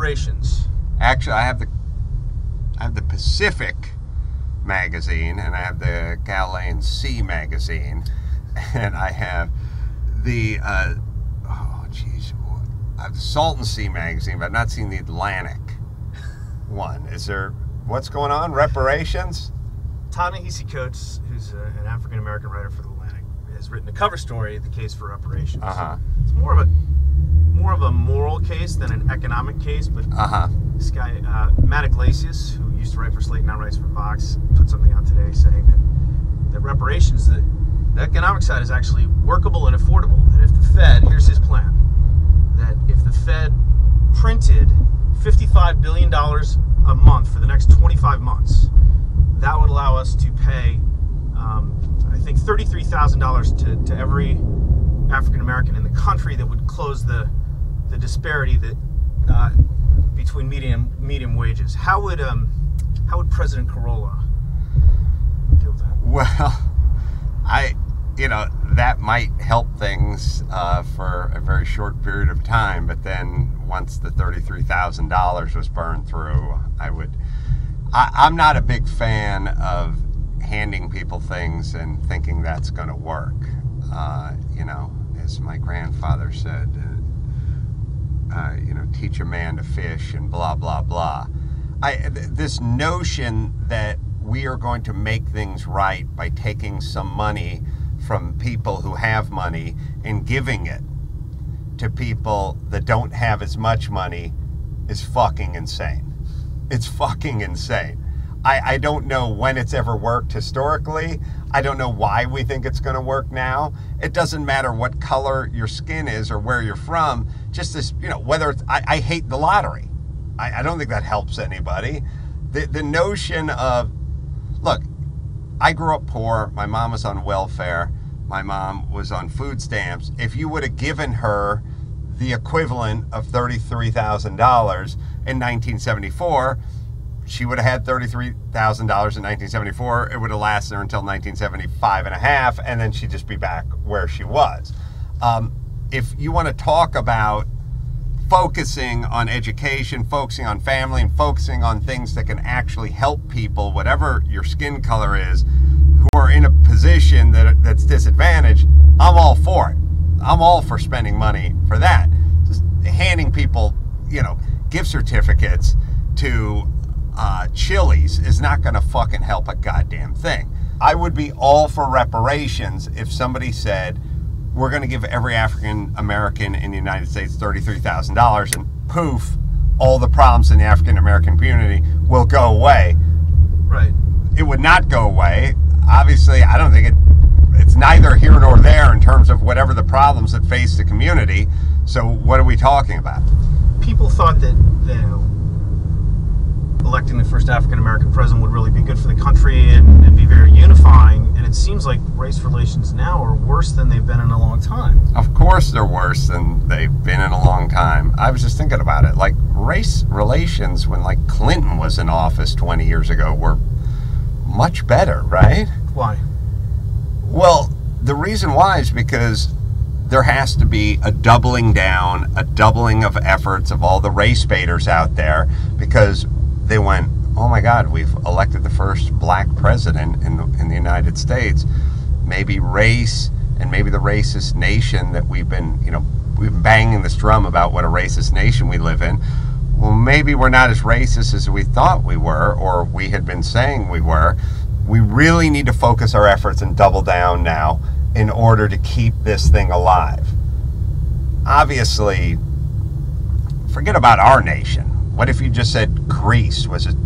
Reparations? Actually, I have the Pacific magazine, and I have the Galilean Sea magazine, and I have the I have the Salton Sea magazine, but I've not seen the Atlantic one. Is there, what's going on? Reparations? Ta-Nehisi Coates, who's an African-American writer for the Atlantic, has written a cover story, The Case for Reparations. It's more of a moral case than an economic case, but this guy, Matt Iglesias, who used to write for Slate, now writes for Vox, put something out today saying that reparations, the economic side is actually workable and affordable. That if the Fed, here's his plan, that if the Fed printed $55 billion a month for the next 25 months, that would allow us to pay, I think, $33,000 to every African American in the country. That would close the disparity that between medium wages. How would President Carolla deal with that? Well, that might help things for a very short period of time, but then once the $33,000 was burned through, I'm not a big fan of handing people things and thinking that's going to work. As my grandfather said, teach a man to fish and blah, blah, blah. This notion that we are going to make things right by taking some money from people who have money and giving it to people that don't have as much money is fucking insane. It's fucking insane. I don't know when it's ever worked historically. I don't know why we think it's going to work now. It doesn't matter what color your skin is or where you're from. Just this, whether it's, I hate the lottery. I don't think that helps anybody. The notion of, look, I grew up poor. My mom was on welfare. My mom was on food stamps. If you would have given her the equivalent of $33,000 in 1974, she would have had $33,000 in 1974. It would have lasted her until 1975 and a half, and then she'd just be back where she was. If you want to talk about focusing on education, focusing on family, and focusing on things that can actually help people, whatever your skin color is, who are in a position that's disadvantaged, I'm all for it. I'm all for spending money for that. Just handing people, gift certificates to Chili's is not going to fucking help a goddamn thing. I would be all for reparations if somebody said, we're going to give every African American in the United States $33,000 and poof, all the problems in the African American community will go away. Right. It would not go away. Obviously, I don't think it's neither here nor there in terms of whatever the problems that face the community. So what are we talking about? People thought that electing the first African-American president would really be good for the country and be very unifying, and it seems like race relations now are worse than they've been in a long time. Of course they're worse than they've been in a long time. I was just thinking about it. Like, race relations when, Clinton was in office 20 years ago were much better, right? Why? Well, the reason why is because there has to be a doubling down, a doubling of efforts of all the race baiters out there, because they went, oh my God, we've elected the first black president in the United States. Maybe race and maybe the racist nation that we've been banging this drum about what a racist nation we live in. Well, maybe we're not as racist as we thought we were, or we had been saying we were. We really need to focus our efforts and double down now in order to keep this thing alive. Obviously, forget about our nation. What if you just said Greece was an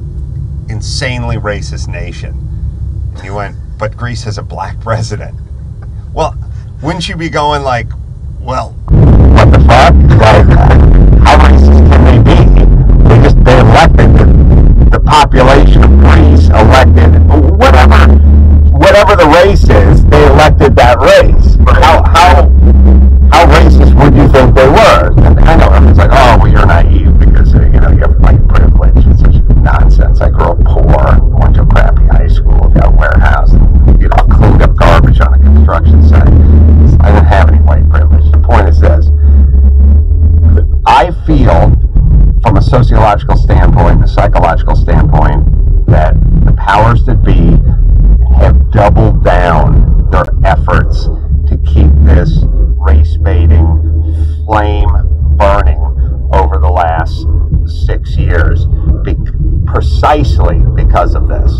insanely racist nation? And you went, but Greece has a black president. Well, wouldn't you be going like, well, what the fuck? How racist can they be? They elected the population of Greece, elected whatever the race is, they elected that race. How racist would you think they were? And I know everyone's like, oh, well, you're naive because you have white privilege and such nonsense. I grew up poor, went to a crappy high school, got a warehouse, cleaned up garbage on a construction site. I didn't have any white privilege. The point is this: I feel, from a sociological physiological standpoint, the psychological standpoint, that the powers that be have doubled down their efforts to keep this race-baiting flame burning over the last 6 years, precisely because of this.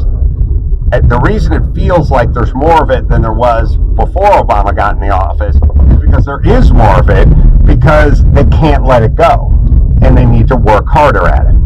And the reason it feels like there's more of it than there was before Obama got in the office is because there is more of it, because they can't let it go, and they need to work harder at it.